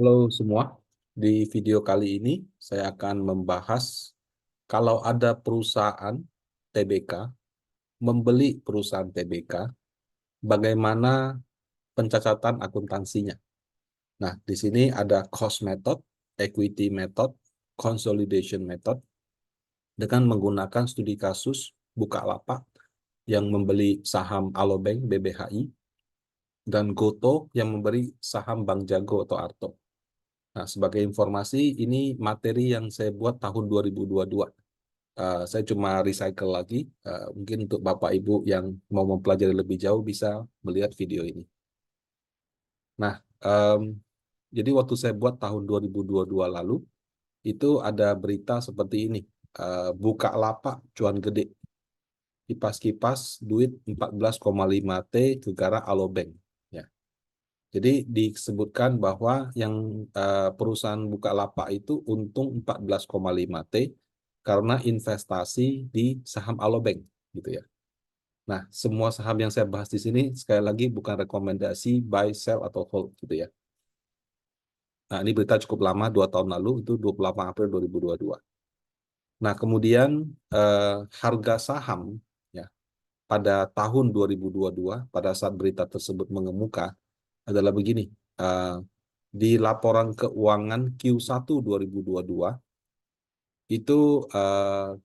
Halo semua, di video kali ini saya akan membahas kalau ada perusahaan TBK membeli perusahaan TBK, bagaimana pencacatan akuntansinya. Nah, di sini ada cost method, equity method, consolidation method dengan menggunakan studi kasus Bukalapak yang membeli saham Alobank BBHI dan Goto yang memberi saham Bank Jago atau Arto. Nah, sebagai informasi, ini materi yang saya buat tahun 2022. Saya cuma recycle lagi. Mungkin untuk Bapak Ibu yang mau mempelajari lebih jauh bisa melihat video ini. Nah, jadi waktu saya buat tahun 2022 lalu, itu ada berita seperti ini. Bukalapak cuan gede. Kipas-kipas duit 14,5 T gegara Alobank. Ya. Jadi disebutkan bahwa yang perusahaan Bukalapak itu untung 14,5 T karena investasi di saham Alobank gitu ya. Nah, semua saham yang saya bahas di sini sekali lagi bukan rekomendasi buy, sell atau hold gitu ya. Nah, ini berita cukup lama 2 tahun lalu itu 28 April 2022. Nah, kemudian harga saham ya pada tahun 2022 pada saat berita tersebut mengemuka adalah begini. Eh, di laporan keuangan Q1 2022 itu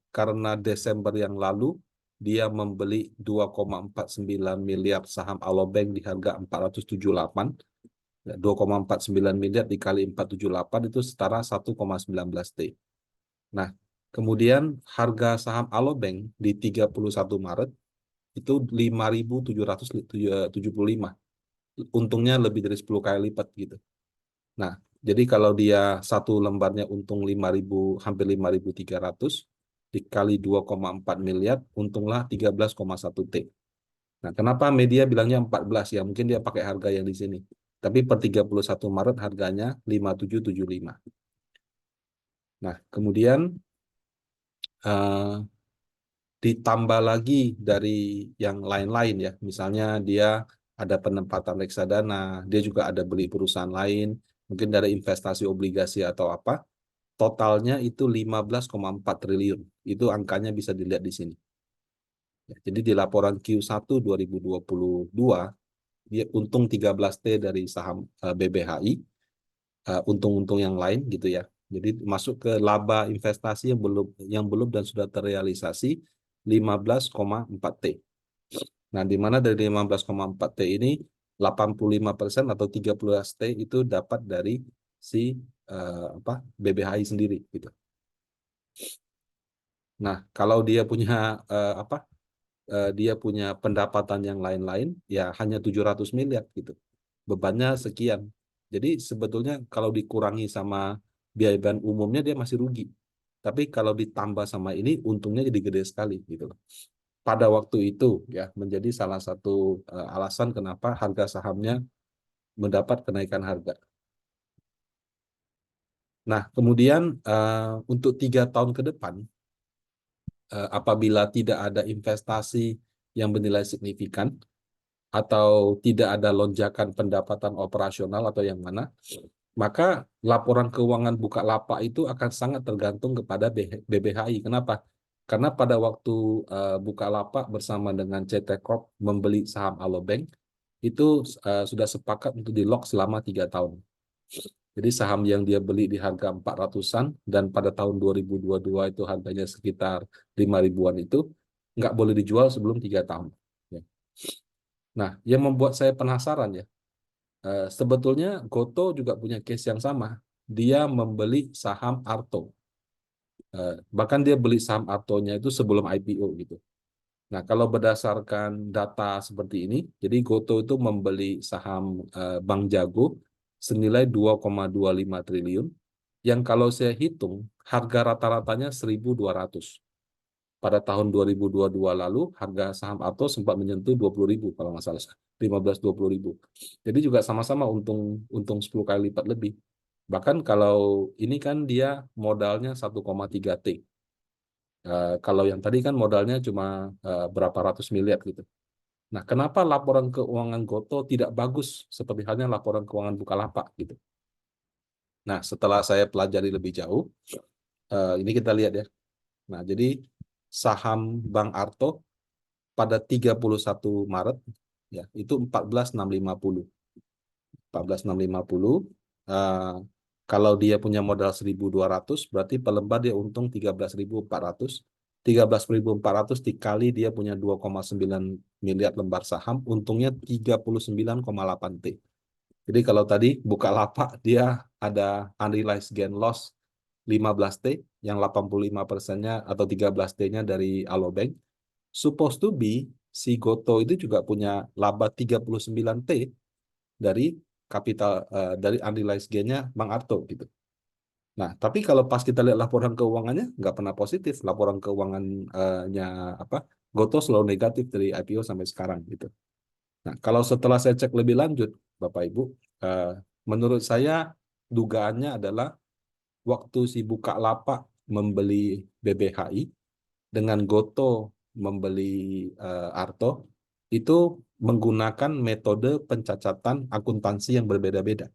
karena Desember yang lalu dia membeli 2,49 miliar saham Alobank di harga 478. 2,49 miliar dikali 478 itu setara 1,19 T. Nah, kemudian harga saham Alobank di 31 Maret itu 5.775. Untungnya lebih dari 10 kali lipat gitu. Nah, jadi kalau dia satu lembarnya untung 5.000, hampir 5.300 dikali 2,4 miliar, untunglah 13,1 T. Nah, kenapa media bilangnya 14 ya? Mungkin dia pakai harga yang di sini. Tapi per 31 Maret harganya 5.775. Nah, kemudian eh, ditambah lagi dari yang lain-lain ya. Misalnya dia ada penempatan reksadana, dia juga ada beli perusahaan lain, mungkin dari investasi obligasi atau apa. Totalnya itu 15,4 triliun. Itu angkanya bisa dilihat di sini. Ya, jadi di laporan Q1 2022, dia untung 13T dari saham BBHI, untung-untung yang lain gitu ya. Jadi masuk ke laba investasi yang belum dan sudah terrealisasi 15,4 T. Nah, di mana dari 15,4 T ini 85% atau 13 T itu dapat dari si BBHI sendiri gitu. Nah, kalau dia punya dia punya pendapatan yang lain-lain ya hanya 700 miliar gitu. Bebannya sekian. Jadi sebetulnya kalau dikurangi sama biaya bahan umumnya dia masih rugi. Tapi kalau ditambah sama ini untungnya jadi gede sekali gitu loh. Pada waktu itu ya menjadi salah satu alasan kenapa harga sahamnya mendapat kenaikan harga. Nah, kemudian untuk 3 tahun ke depan, apabila tidak ada investasi yang bernilai signifikan atau tidak ada lonjakan pendapatan operasional atau yang mana, maka laporan keuangan Bukalapak itu akan sangat tergantung kepada BBHI. Kenapa? Karena pada waktu Bukalapak bersama dengan CT Corp membeli saham Alobank, itu sudah sepakat untuk di-lock selama 3 tahun. Jadi saham yang dia beli di harga 400-an dan pada tahun 2022 itu harganya sekitar 5 ribuan itu nggak boleh dijual sebelum 3 tahun. Ya. Nah, yang membuat saya penasaran ya, sebetulnya Goto juga punya case yang sama. Dia membeli saham Arto. Bahkan dia beli saham Artonya itu sebelum IPO gitu. Nah, kalau berdasarkan data seperti ini, jadi Goto itu membeli saham Bank Jago senilai 2,25 triliun, yang kalau saya hitung, harga rata-ratanya 1.200. Pada tahun 2022 lalu, harga saham Arto sempat menyentuh 20.000 kalau nggak salah, 15-20 ribu. Jadi juga sama-sama untung untung 10 kali lipat lebih. Bahkan kalau ini kan dia modalnya 1,3 T. Kalau yang tadi kan modalnya cuma berapa ratus miliar gitu. Nah, kenapa laporan keuangan Goto tidak bagus seperti halnya laporan keuangan Bukalapak gitu? Nah, setelah saya pelajari lebih jauh, ini kita lihat ya. Nah, jadi saham Bank Arto pada 31 Maret ya, itu 14.650. 14.650. eh, Kalau dia punya modal 1.200, berarti per lembar dia untung 13.400. 13.400 dikali dia punya 2,9 miliar lembar saham, untungnya 39,8 T. Jadi kalau tadi Bukalapak dia ada unrealized gain loss 15 T, yang 85%-nya atau 13 T-nya dari Alobank. Supposed to be, si Goto itu juga punya laba 39 T dari kapital, dari unrealized gain-nya Bang Arto gitu. Nah, tapi kalau pas kita lihat laporan keuangannya, nggak pernah positif. Laporan keuangannya Goto selalu negatif dari IPO sampai sekarang gitu. Nah, kalau setelah saya cek lebih lanjut, Bapak Ibu, eh, menurut saya dugaannya adalah waktu si Bukalapak membeli BBHI dengan Goto membeli Arto, itu menggunakan metode pencacatan akuntansi yang berbeda-beda.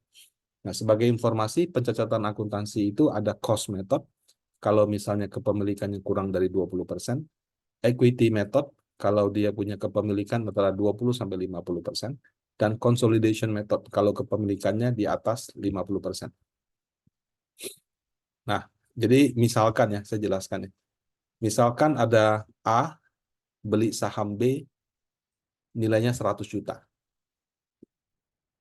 Nah, sebagai informasi, pencacatan akuntansi itu ada cost method, kalau misalnya kepemilikannya kurang dari 20%, equity method, kalau dia punya kepemilikan antara 20-50%, dan consolidation method, kalau kepemilikannya di atas 50%. Nah, jadi misalkan ya, saya jelaskan ya. Misalkan ada A beli saham B nilainya 100 juta.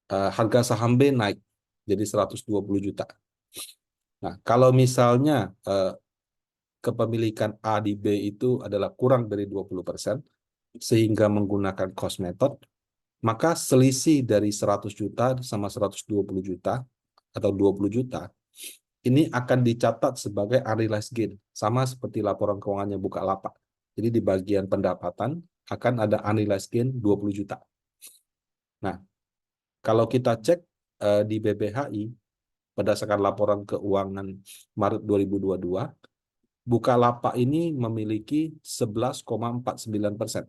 Harga saham B naik jadi 120 juta. Nah, kalau misalnya kepemilikan A di B itu adalah kurang dari 20%, sehingga menggunakan cost method, maka selisih dari 100 juta sama 120 juta atau 20 juta, ini akan dicatat sebagai unrealized gain, sama seperti laporan keuangannya Bukalapak. Jadi di bagian pendapatan akan ada unrealized gain 20 juta. Nah, kalau kita cek di BBHI, berdasarkan laporan keuangan Maret 2022, Bukalapak ini memiliki 11,49%,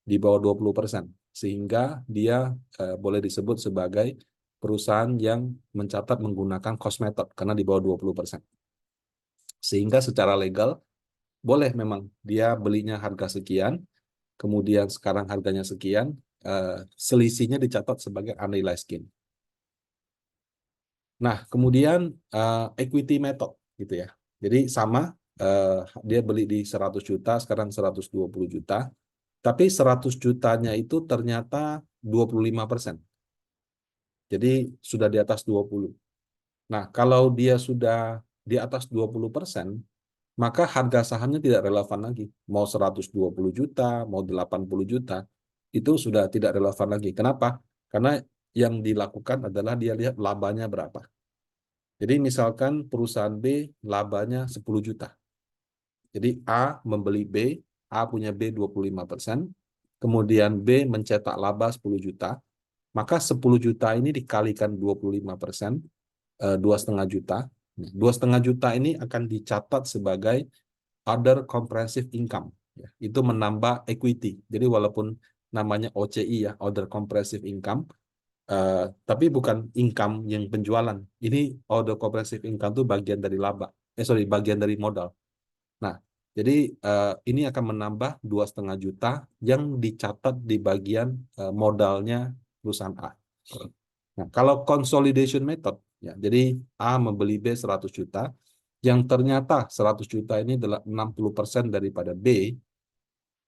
di bawah 20%, sehingga dia boleh disebut sebagai perusahaan yang mencatat menggunakan cost method karena di bawah 20%. Sehingga secara legal boleh memang dia belinya harga sekian, kemudian sekarang harganya sekian, selisihnya dicatat sebagai unrealized gain. Nah, kemudian equity method gitu ya. Jadi sama, dia beli di 100 juta, sekarang 120 juta, tapi 100 jutanya itu ternyata 25%. Jadi sudah di atas 20. Nah, kalau dia sudah di atas 20%, maka harga sahamnya tidak relevan lagi. Mau 120 juta, mau 80 juta, itu sudah tidak relevan lagi. Kenapa? Karena yang dilakukan adalah dia lihat labanya berapa. Jadi misalkan perusahaan B labanya 10 juta. Jadi A membeli B, A punya B 25%, kemudian B mencetak laba 10 juta, maka 10 juta ini dikalikan 25%, 2,5 juta. 2,5 juta ini akan dicatat sebagai other comprehensive income. Ya, itu menambah equity. Jadi walaupun namanya OCI ya, other comprehensive income, tapi bukan income yang penjualan. Ini other comprehensive income itu bagian dari laba. Bagian dari modal. Nah, jadi ini akan menambah 2,5 juta yang dicatat di bagian modalnya perusahaan A. Nah, kalau consolidation method, ya, jadi A membeli B 100 juta, yang ternyata 100 juta ini adalah 60% daripada B,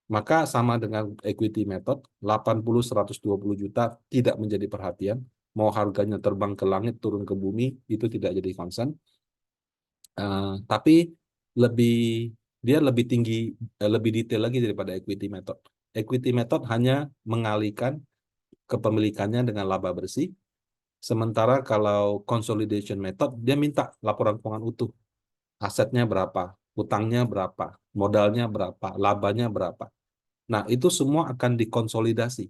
maka sama dengan equity method, 80-120 juta tidak menjadi perhatian, mau harganya terbang ke langit, turun ke bumi, itu tidak jadi concern. Tapi dia lebih tinggi, lebih detail lagi daripada equity method. Equity method hanya mengalihkan kepemilikannya dengan laba bersih, sementara kalau consolidation method, dia minta laporan keuangan utuh. Asetnya berapa, utangnya berapa, modalnya berapa, labanya berapa. Nah, itu semua akan dikonsolidasi,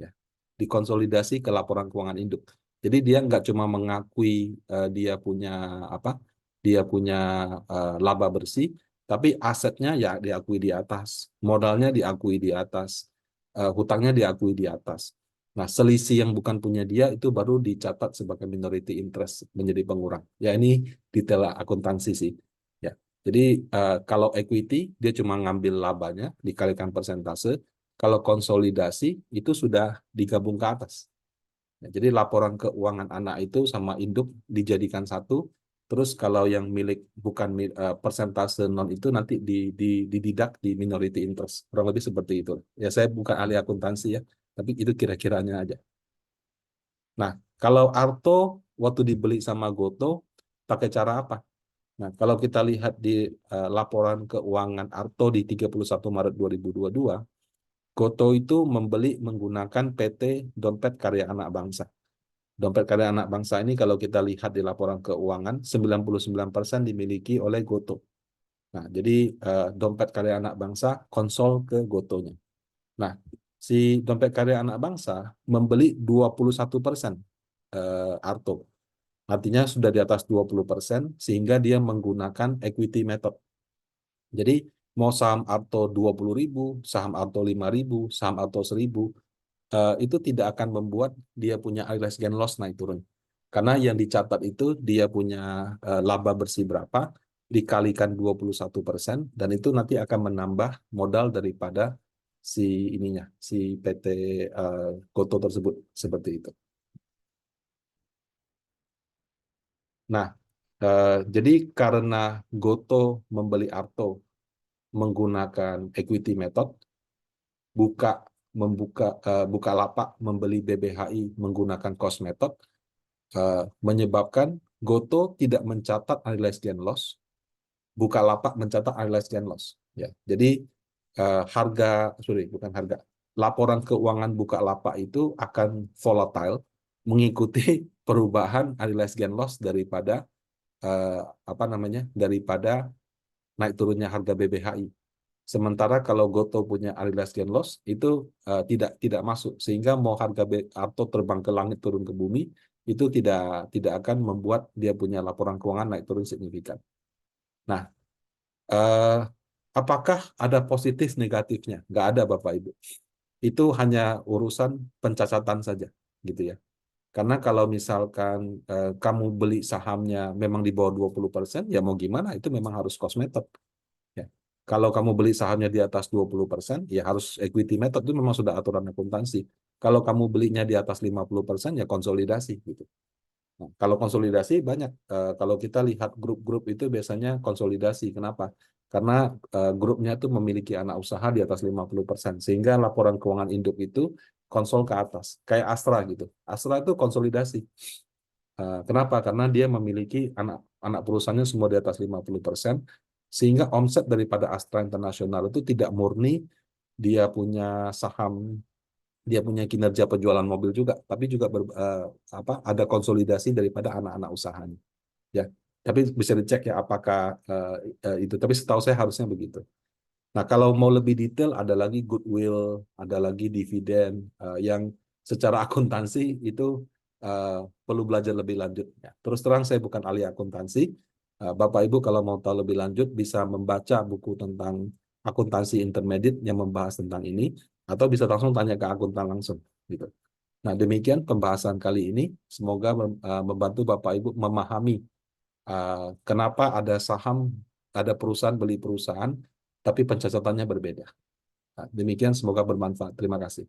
ya, dikonsolidasi ke laporan keuangan induk. Jadi dia nggak cuma mengakui dia punya laba bersih, tapi asetnya ya diakui di atas, modalnya diakui di atas, hutangnya diakui di atas. Nah, selisih yang bukan punya dia itu baru dicatat sebagai minority interest menjadi pengurang. Ya, ini detail akuntansi sih. Ya, jadi kalau equity dia cuma ngambil labanya dikalikan persentase. Kalau konsolidasi itu sudah digabung ke atas. Ya, jadi laporan keuangan anak itu sama induk dijadikan satu. Terus kalau yang milik bukan persentase non itu nanti dididak di minority interest. Kurang lebih seperti itu. Ya, saya bukan ahli akuntansi ya, tapi itu kira-kiranya aja. Nah, kalau Arto waktu dibeli sama Goto pakai cara apa? Nah, kalau kita lihat di laporan keuangan Arto di 31 Maret 2022, Goto itu membeli menggunakan PT Dompet Karya Anak Bangsa. Dompet Karya Anak Bangsa ini kalau kita lihat di laporan keuangan 99% dimiliki oleh Goto. Nah, jadi Dompet Karya Anak Bangsa konsol ke Gotonya. Nah, si Dompet Karya Anak Bangsa membeli 21% Arto. Artinya sudah di atas 20% sehingga dia menggunakan equity method. Jadi mau saham Arto 20.000, saham Arto 5.000, saham Arto 1.000, itu tidak akan membuat dia punya realized gain loss naik turun. Karena yang dicatat itu dia punya laba bersih berapa, dikalikan 21%, dan itu nanti akan menambah modal daripada si ininya, si PT Goto tersebut, seperti itu. Nah, jadi karena Goto membeli Arto menggunakan equity method, buka buka lapak membeli BBHI menggunakan cost method, menyebabkan Goto tidak mencatat unrealized gain loss, Bukalapak mencatat unrealized gain loss. Ya, jadi bukan harga, laporan keuangan Bukalapak itu akan volatile mengikuti perubahan unrealized gain loss daripada eh, daripada naik turunnya harga BBHI. Sementara kalau Goto punya unrealized gain loss itu tidak masuk, sehingga mau harga Arto terbang ke langit turun ke bumi itu tidak akan membuat dia punya laporan keuangan naik turun signifikan. Nah, eh, apakah ada positif negatifnya? Nggak ada, Bapak Ibu. Itu hanya urusan pencacatan saja, gitu ya. Karena kalau misalkan kamu beli sahamnya memang di bawah 20%, ya mau gimana? Itu memang harus cost method. Ya. Kalau kamu beli sahamnya di atas 20%, ya harus equity method, itu memang sudah aturan akuntansi. Kalau kamu belinya di atas 50%, ya konsolidasi gitu. Nah, kalau konsolidasi banyak. Kalau kita lihat grup-grup itu biasanya konsolidasi. Kenapa? Karena grupnya itu memiliki anak usaha di atas 50%. Sehingga laporan keuangan induk itu konsol ke atas. Kayak Astra gitu. Astra itu konsolidasi. Kenapa? Karena dia memiliki anak perusahaannya semua di atas 50%, sehingga omset daripada Astra Internasional itu tidak murni dia punya saham, dia punya kinerja penjualan mobil juga, tapi juga ada konsolidasi daripada anak-anak usahanya. Ya, tapi bisa dicek ya apakah itu. Tapi setahu saya harusnya begitu. Nah, kalau mau lebih detail, ada lagi goodwill, ada lagi dividen, yang secara akuntansi itu eh, perlu belajar lebih lanjut. Ya. Terus terang saya bukan ahli akuntansi. Bapak Ibu kalau mau tahu lebih lanjut bisa membaca buku tentang akuntansi intermediate yang membahas tentang ini, atau bisa langsung tanya ke akuntan langsung. Gitu. Nah, demikian pembahasan kali ini. Semoga membantu Bapak Ibu memahami kenapa ada saham, ada perusahaan beli perusahaan, tapi pencacatannya berbeda. Nah, demikian semoga bermanfaat. Terima kasih.